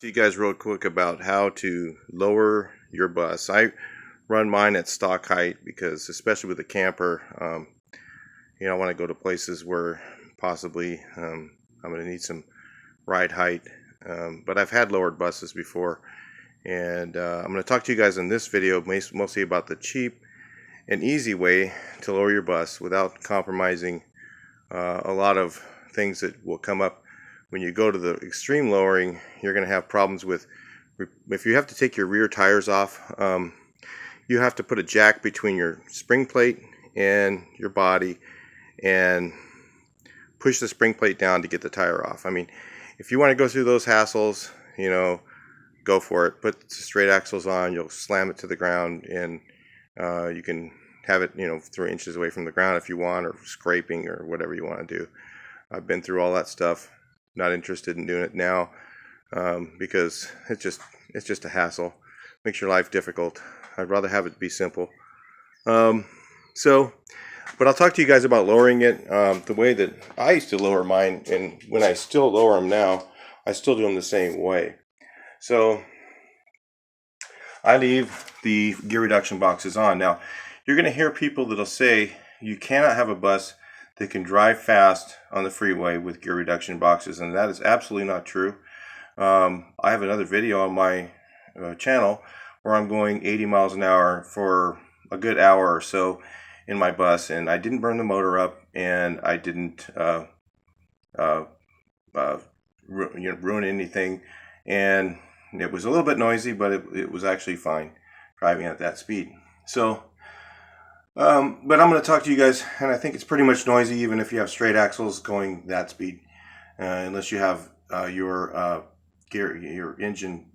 To you guys real quick about how to lower your bus. I run mine at stock height because, especially with a camper, I want to go to places where possibly I'm going to need some ride height. But I've had lowered buses before, and I'm going to talk to you guys in this video mostly about the cheap and easy way to lower your bus without compromising a lot of things that will come up. When you go to the extreme lowering, you're going to have problems with, if you have to take your rear tires off, you have to put a jack between your spring plate and your body and push the spring plate down to get the tire off. I mean, if you want to go through those hassles, go for it. Put the straight axles on, you'll slam it to the ground, and you can have it 3 inches away from the ground if you want, or scraping, or whatever you want to do. I've been through all that stuff. Not interested in doing it now because it's just a hassle. Makes your life difficult. I'd rather have it be simple. But I'll talk to you guys about lowering it the way that I used to lower mine, and when I still lower them now, I still do them the same way. So I leave the gear reduction boxes on. Now, you're going to hear people that'll say you cannot have a bus that can drive fast on the freeway with gear reduction boxes, and that is absolutely not true. I have another video on my channel where I'm going 80 miles an hour for a good hour or so in my bus, and I didn't burn the motor up, and I didn't ruin anything, and it was a little bit noisy, but it was actually fine driving at that speed. So but I'm going to talk to you guys, and I think it's pretty much noisy even if you have straight axles going that speed, unless you have your engine,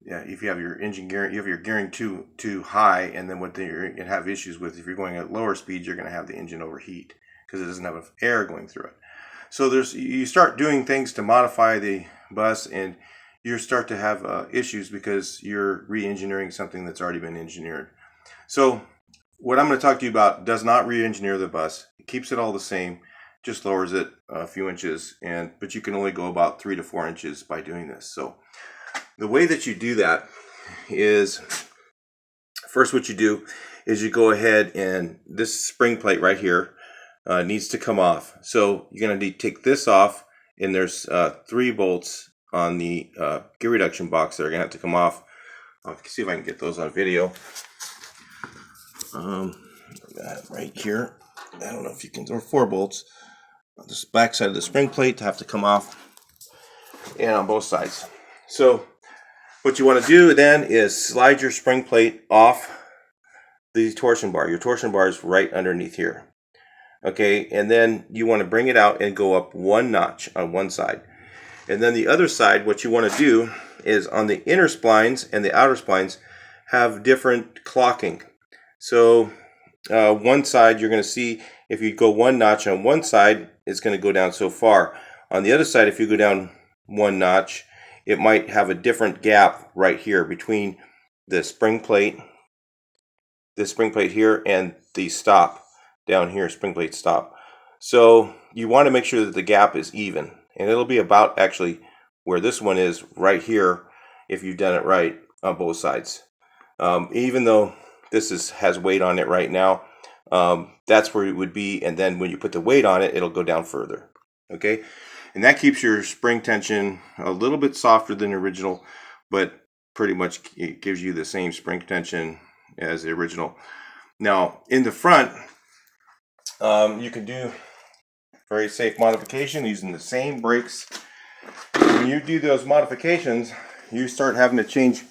if you have your engine gear, you have your gearing too high, and then what you have issues with, if you're going at lower speeds, you're going to have the engine overheat because it doesn't have enough air going through it. So you start doing things to modify the bus, and you start to have issues because you're re-engineering something that's already been engineered. So what I'm going to talk to you about does not re-engineer the bus. It keeps it all the same, just lowers it a few inches, but you can only go about 3 to 4 inches by doing this. So the way that you do that is, first what you do is you go ahead, and this spring plate right here needs to come off. So you're going to take this off, and there's 3 bolts on the gear reduction box that are going to have to come off. I'll see if I can get those on video. Got it right here. I don't know if you can. There are 4 bolts on this back side of the spring plate to have to come off, and on both sides. So what you want to do then is slide your spring plate off the torsion bar. Your torsion bar is right underneath here. Okay, and then you want to bring it out and go up 1 notch on one side. And then the other side, what you want to do is on the inner splines and the outer splines have different clocking. So one side, you're going to see if you go 1 notch on one side, it's going to go down so far. On the other side, if you go down 1 notch, it might have a different gap right here between the spring plate here, and the stop down here, spring plate stop. So you want to make sure that the gap is even, and it'll be about actually where this one is right here if you've done it right on both sides. Even though this has weight on it right now, that's where it would be, and then when you put the weight on it, it'll go down further. Okay, and that keeps your spring tension a little bit softer than the original, but pretty much it gives you the same spring tension as the original. Now in the front, you can do very safe modification using the same brakes. When you do those modifications, you start having to change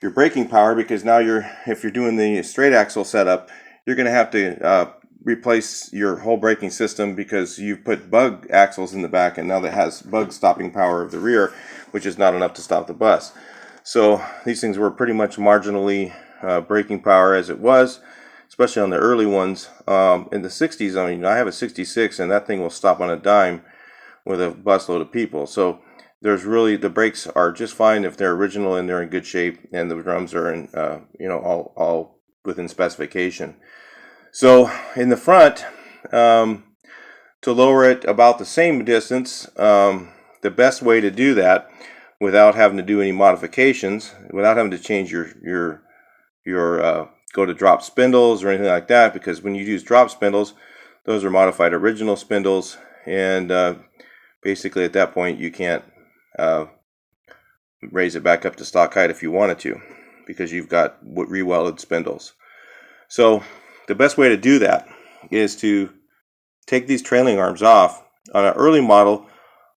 your braking power, because now if you're doing the straight axle setup, you're going to have to replace your whole braking system, because you've put bug axles in the back, and now that has bug stopping power of the rear, which is not enough to stop the bus. So these things were pretty much marginally braking power as it was, especially on the early ones. In the 60s, I mean, I have a 66, and that thing will stop on a dime with a busload of people. So the brakes are just fine if they're original and they're in good shape, and the drums are in, all within specification. So in the front, to lower it about the same distance, the best way to do that without having to do any modifications, without having to change your go to drop spindles or anything like that, because when you use drop spindles, those are modified original spindles, and basically at that point you can't raise it back up to stock height if you wanted to, because you've got re-welded spindles. So the best way to do that is to take these trailing arms off. On an early model,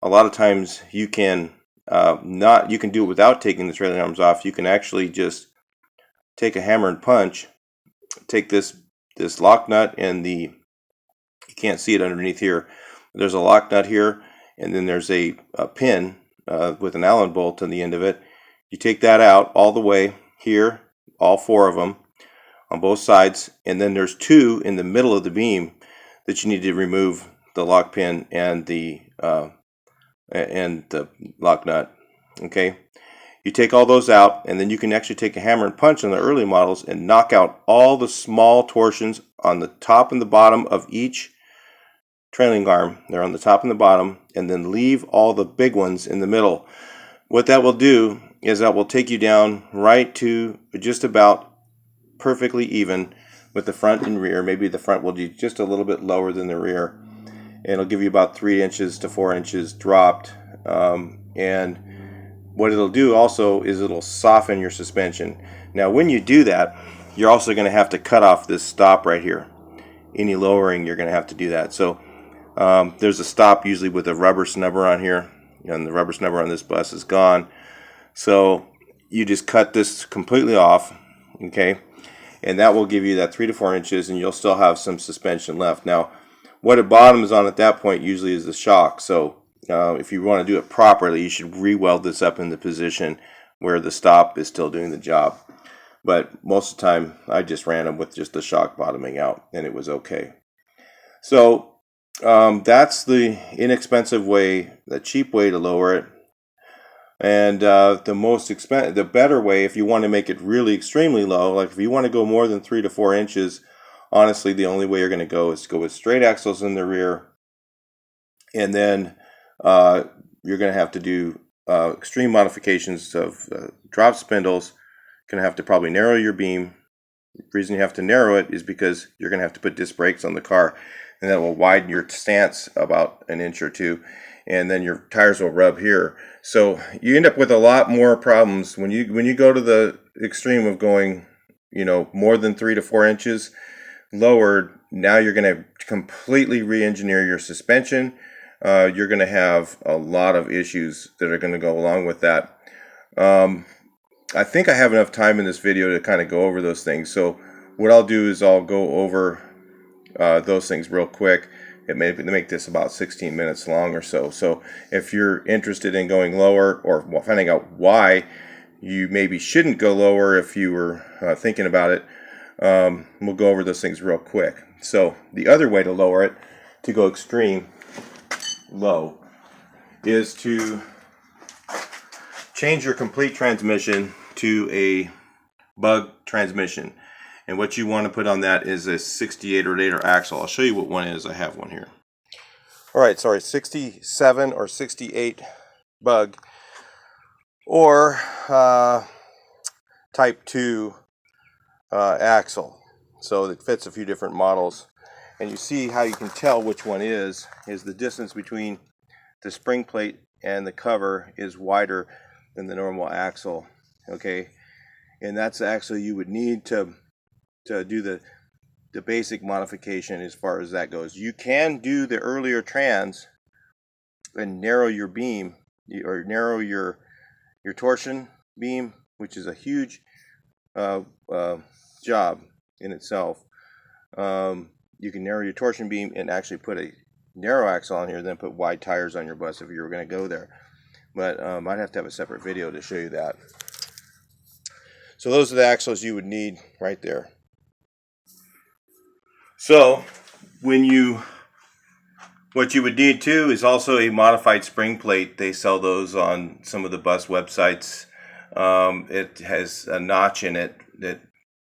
a lot of times you can you can do it without taking the trailing arms off. You can actually just take a hammer and punch, take this lock nut and you can't see it underneath here. There's a lock nut here, and then there's a pin with an Allen bolt on the end of it. You take that out all the way here, all 4 of them on both sides, and then there's 2 in the middle of the beam that you need to remove the lock pin and the lock nut. Okay, you take all those out, and then you can actually take a hammer and punch on the early models and knock out all the small torsions on the top and the bottom of each trailing arm. They're on the top and the bottom, and then leave all the big ones in the middle. What that will do is that will take you down right to just about perfectly even with the front and rear. Maybe the front will be just a little bit lower than the rear, and it'll give you about 3 inches to 4 inches dropped. And what it'll do also is it'll soften your suspension. Now when you do that, you're also going to have to cut off this stop right here. Any lowering, you're going to have to do that. So there's a stop usually with a rubber snubber on here, and the rubber snubber on this bus is gone. So you just cut this completely off, okay, and that will give you that 3 to 4 inches, and you'll still have some suspension left. Now what it bottoms on at that point usually is the shock. So if you want to do it properly, you should re-weld this up in the position where the stop is still doing the job. But most of the time I just ran them with just the shock bottoming out, and it was okay. So that's the inexpensive way, the cheap way to lower it. And the better way, if you want to make it really extremely low, like if you want to go more than 3 to 4 inches, honestly, the only way you're going to go is to go with straight axles in the rear, and then you're going to have to do extreme modifications of drop spindles. You're going to have to probably narrow your beam. The reason you have to narrow it is because you're going to have to put disc brakes on the car, and that will widen your stance about an inch or 2, and then your tires will rub here. So you end up with a lot more problems when you go to the extreme of going, more than 3 to 4 inches lowered. Now you're going to completely re-engineer your suspension. You're going to have a lot of issues that are going to go along with that. I think I have enough time in this video to kind of go over those things. So what I'll do is I'll go over those things real quick. It may make this about 16 minutes long or so. So if you're interested in going lower, or finding out why you maybe shouldn't go lower if you were thinking about it, we'll go over those things real quick. So the other way to lower it, to go extreme low, is to change your complete transmission to a bug transmission. And what you want to put on that is a 68 or later axle. I'll show you what one is. I have one here. All right, sorry, 67 or 68 bug, or type 2 axle. So it fits a few different models. And you see how you can tell which one is the distance between the spring plate and the cover is wider than the normal axle. Okay, and that's the axle you would need to do the basic modification as far as that goes. You can do the earlier trans and narrow your beam, or narrow your torsion beam, which is a huge job in itself. You can narrow your torsion beam and actually put a narrow axle on here, then put wide tires on your bus if you were going to go there. But I'd have to have a separate video to show you that. So those are the axles you would need right there. So what you would need too is also a modified spring plate. They sell those on some of the bus websites. It has a notch in it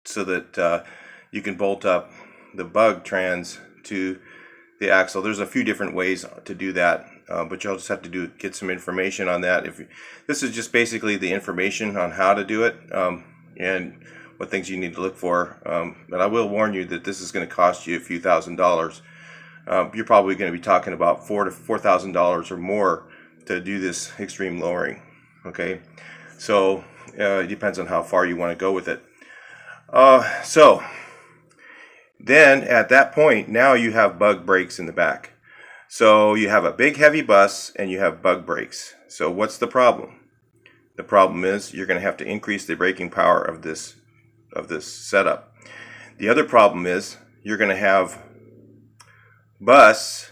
so that you can bolt up the bug trans to the axle. There's a few different ways to do that. but you'll just have to get some information on that. This is just basically the information on how to do it, and what things you need to look for. But I will warn you that this is going to cost you a few $1,000s. You're probably going to be talking about $4,000 or more to do this extreme lowering. Okay, so it depends on how far you want to go with it. So then at that point, now you have bug brakes in the back. So you have a big heavy bus and you have bug brakes. So what's the problem? The problem is you're going to have to increase the braking power of this setup. The other problem is you're going to have bus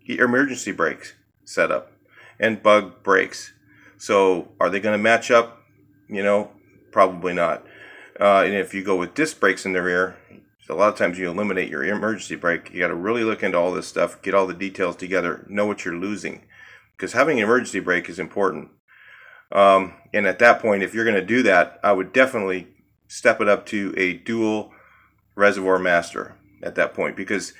emergency brakes set up and bug brakes. So are they going to match up? Probably not. And if you go with disc brakes in the rear, a lot of times you eliminate your emergency brake. You got to really look into all this stuff, get all the details together, know what you're losing, because having an emergency brake is important. And at that point, if you're going to do that, I would definitely step it up to a dual reservoir master at that point, because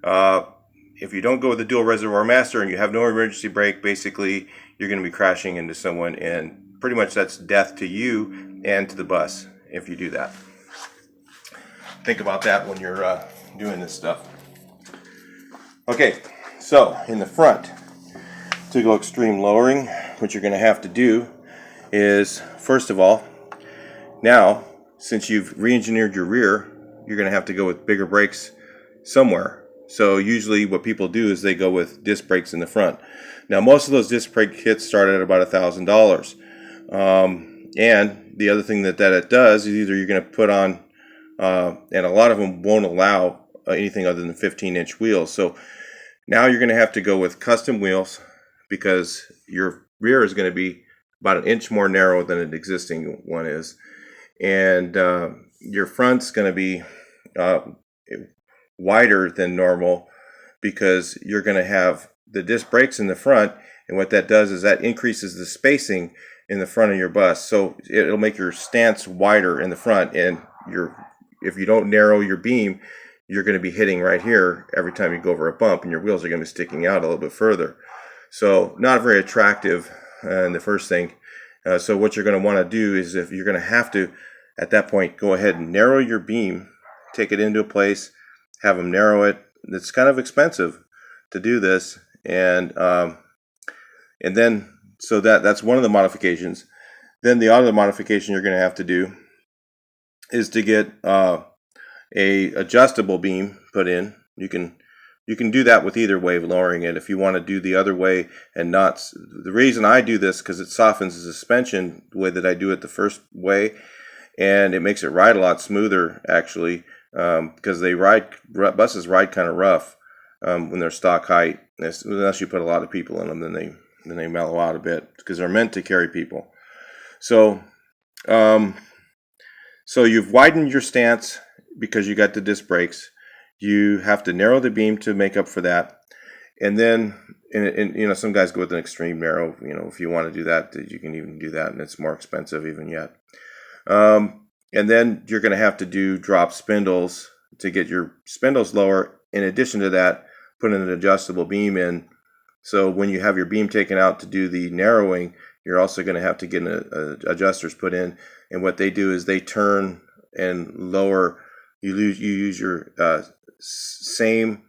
if you don't go with the dual reservoir master and you have no emergency brake, basically you're going to be crashing into someone, and pretty much that's death to you and to the bus if you do that. Think about that when you're doing this stuff. Okay, so in the front, to go extreme lowering, what you're going to have to do is, first of all, now since you've re-engineered your rear, you're going to have to go with bigger brakes somewhere. So usually what people do is they go with disc brakes in the front. Now most of those disc brake kits start at about $1,000. And the other thing that it does is either you're going to put on, and a lot of them won't allow anything other than 15-inch wheels. So now you're going to have to go with custom wheels, because your rear is going to be about an inch more narrow than an existing one is. And your front's going to be wider than normal, because you're going to have the disc brakes in the front, and what that does is that increases the spacing in the front of your bus. So it'll make your stance wider in the front, and if you don't narrow your beam, you're going to be hitting right here every time you go over a bump, and your wheels are going to be sticking out a little bit further. So not very attractive in the first thing. So what you're going to want to do is, if you're going to have to, at that point, go ahead and narrow your beam, take it into a place, have them narrow it. It's kind of expensive to do this, and then so that's one of the modifications. Then the other modification you're going to have to do is to get a adjustable beam put in. You can do that with either way of lowering it. If you want to do the other way and not, the reason I do this, because it softens the suspension the way that I do it the first way, and it makes it ride a lot smoother actually, because buses ride kind of rough when they're stock height, unless you put a lot of people in them. Then they mellow out a bit, because they're meant to carry people. So you've widened your stance because you got the disc brakes. You have to narrow the beam to make up for that, and then some guys go with an extreme narrow. If you want to do that, you can even do that, and it's more expensive even yet. And then you're going to have to do drop spindles to get your spindles lower. In addition to that, put an adjustable beam in. So when you have your beam taken out to do the narrowing, you're also going to have to get adjusters put in. And what they do is they turn and lower. You use your same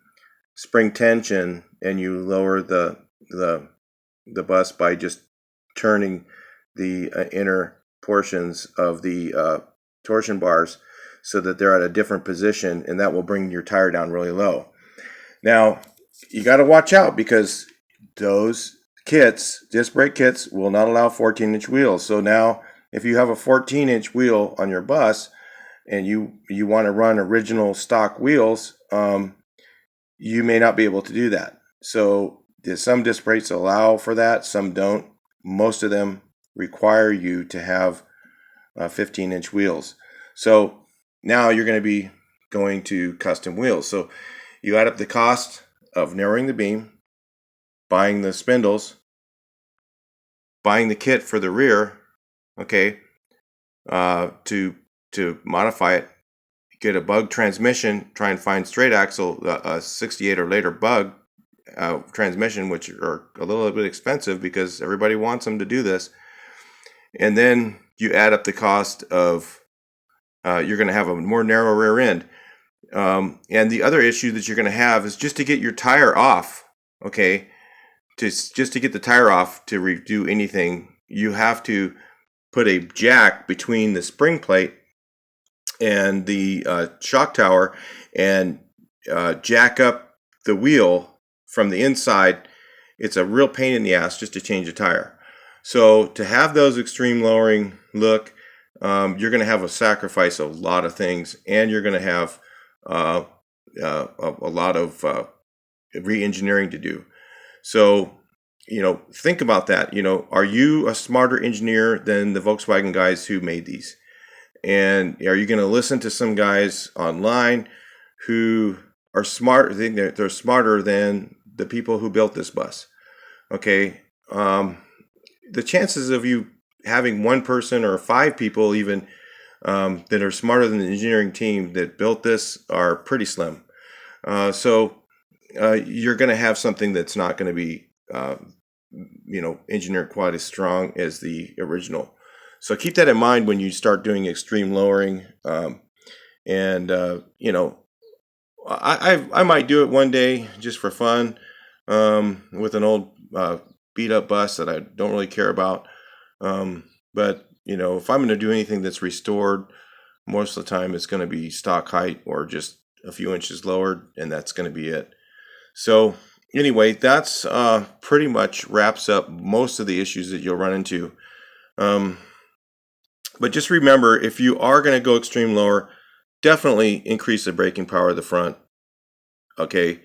spring tension, and you lower the bus by just turning the inner portions of the torsion bars so that they're at a different position, and that will bring your tire down really low. Now, you got to watch out, because those kits, disc brake kits, will not allow 14-inch wheels. So now, if you have a 14-inch wheel on your bus and you want to run original stock wheels, you may not be able to do that. So some disc brakes allow for that, some don't. Most of them require you to have 15-inch wheels. So now you're going to be going to custom wheels. So you add up the cost of narrowing the beam, buying the spindles, buying the kit for the rear, okay, to modify it, get a bug transmission, try and find straight axle, a 68 or later bug transmission, which are a little bit expensive because everybody wants them to do this. And then you add up the cost of, you're going to have a more narrow rear end. And the other issue that you're going to have is just to get your tire off, okay, just to get the tire off to redo anything, you have to put a jack between the spring plate and the shock tower and jack up the wheel from the inside. It's a real pain in the ass just to change a tire. So to have those extreme lowering look, you're going to have to sacrifice a lot of things, and you're going to have a lot of re-engineering to do. So, think about that. Are you a smarter engineer than the Volkswagen guys who made these? And are you going to listen to some guys online who are smart? They're smarter than the people who built this bus. Okay. The chances of you having one person or 5 people even that are smarter than the engineering team that built this are pretty slim. So you're going to have something that's not going to be, engineered quite as strong as the original. So keep that in mind when you start doing extreme lowering. I might do it one day just for fun with an old beat up bus that I don't really care about. But if I'm going to do anything that's restored, most of the time it's going to be stock height or just a few inches lowered, and that's going to be it. So anyway, that's pretty much wraps up most of the issues that you'll run into. But just remember, if you are going to go extreme lower, definitely increase the braking power of the front. Okay,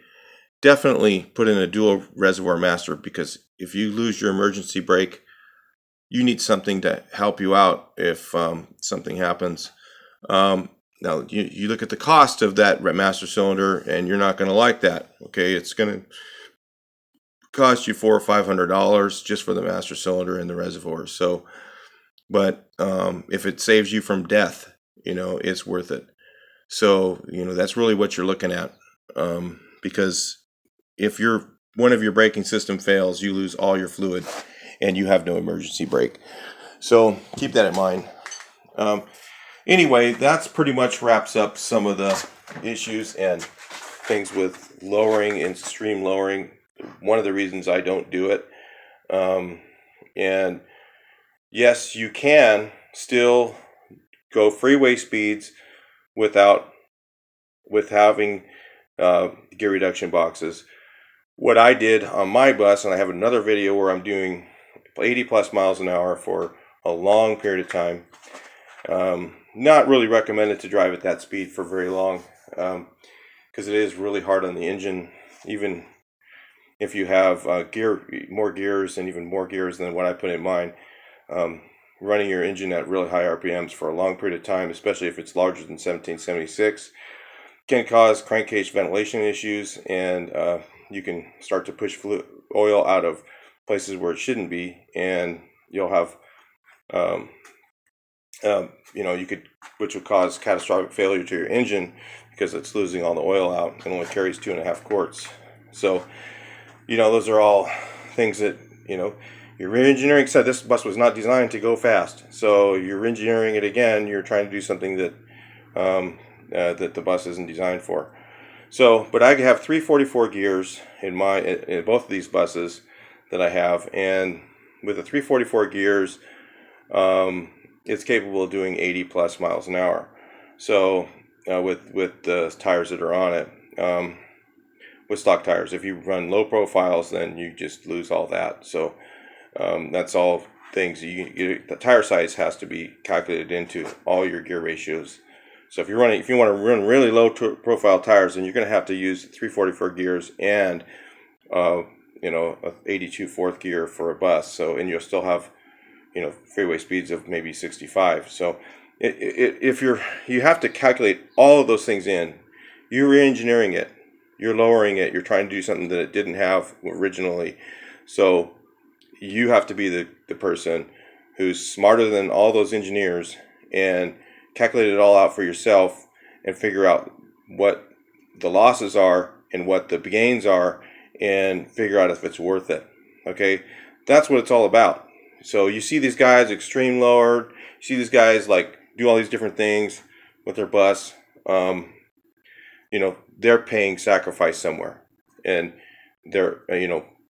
definitely put in a dual reservoir master, because if you lose your emergency brake, you need something to help you out if something happens. Now, you look at the cost of that master cylinder, and you're not going to like that. Okay, it's going to cost you $400 or $500 just for the master cylinder and the reservoir. So, but if it saves you from death, it's worth it. So, that's really what you're looking at. Because if one of your braking system fails, you lose all your fluid, and you have no emergency brake. So keep that in mind. Anyway, that's pretty much wraps up some of the issues and things with lowering and extreme lowering. One of the reasons I don't do it. And yes, you can still go freeway speeds with having gear reduction boxes. What I did on my bus, and I have another video where I'm doing 80 plus miles an hour for a long period of time. Not really recommended to drive at that speed for very long, because it is really hard on the engine, even if you have more gears and even more gears than what I put in mine. Running your engine at really high RPMs for a long period of time, especially if it's larger than 1776, can cause crankcase ventilation issues, and you can start to push oil out of places where it shouldn't be, and you'll have, which will cause catastrophic failure to your engine because it's losing all the oil out and only carries 2.5 quarts. So, those are all things that, your re-engineering said this bus was not designed to go fast. So you're re-engineering it again. You're trying to do something that that the bus isn't designed for. So, but I have 344 gears in both of these buses that I have, and with the 344 gears, it's capable of doing 80 plus miles an hour. So, with the tires that are on it, with stock tires, if you run low profiles, then you just lose all that. So, that's all things. The tire size has to be calculated into all your gear ratios. So if you want to run really low profile tires, then you're going to have to use 344 gears and a 82 fourth gear for a bus. So, and you'll still have freeway speeds of maybe 65. So if you have to calculate all of those things in. You're re-engineering it, you're lowering it, you're trying to do something that it didn't have originally. So you have to be the person who's smarter than all those engineers and calculate it all out for yourself, and figure out what the losses are and what the gains are, and figure out if it's worth it. Okay, that's what it's all about. So you see these guys extreme lower, you see these guys like do all these different things with their bus. You know, they're paying sacrifice somewhere, and they're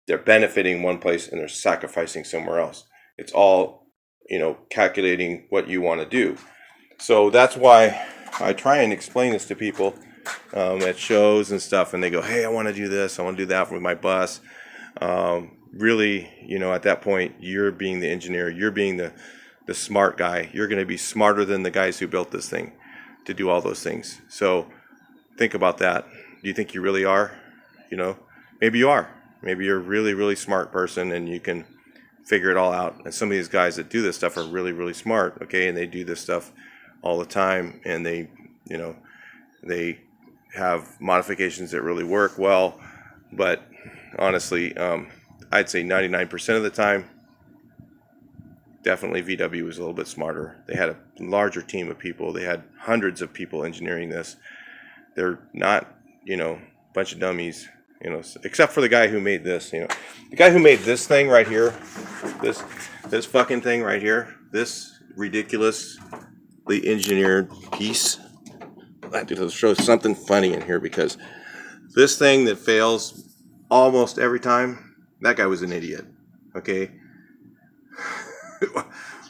they're benefiting one place and they're sacrificing somewhere else. It's all, calculating what you want to do. So that's why I try and explain this to people at shows and stuff, and they go, hey, I want to do this, I want to do that with my bus. Really, at that point, you're being the engineer, you're being the smart guy. You're going to be smarter than the guys who built this thing to do all those things. So think about that. Do you think you really are? Maybe you are. Maybe you're a really, really smart person and you can figure it all out. And some of these guys that do this stuff are really, really smart, okay? And they do this stuff all the time, and they have modifications that really work well. But honestly, I'd say 99% of the time, definitely VW was a little bit smarter. They had a larger team of people. They had hundreds of people engineering this. They're not, a bunch of dummies, except for the guy who made this. The guy who made this thing right here, this fucking thing right here, this ridiculously engineered piece. I have to show something funny in here, because this thing that fails almost every time, that guy was an idiot. Okay.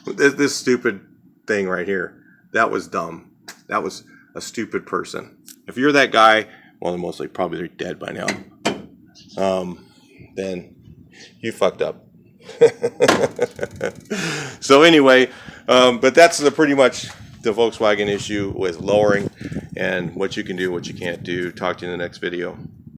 This stupid thing right here, that was dumb. That was a stupid person. If you're that guy, well, they're mostly probably dead by now. Then you fucked up. So anyway, but that's pretty much the Volkswagen issue with lowering, and what you can do, what you can't do. Talk to you in the next video.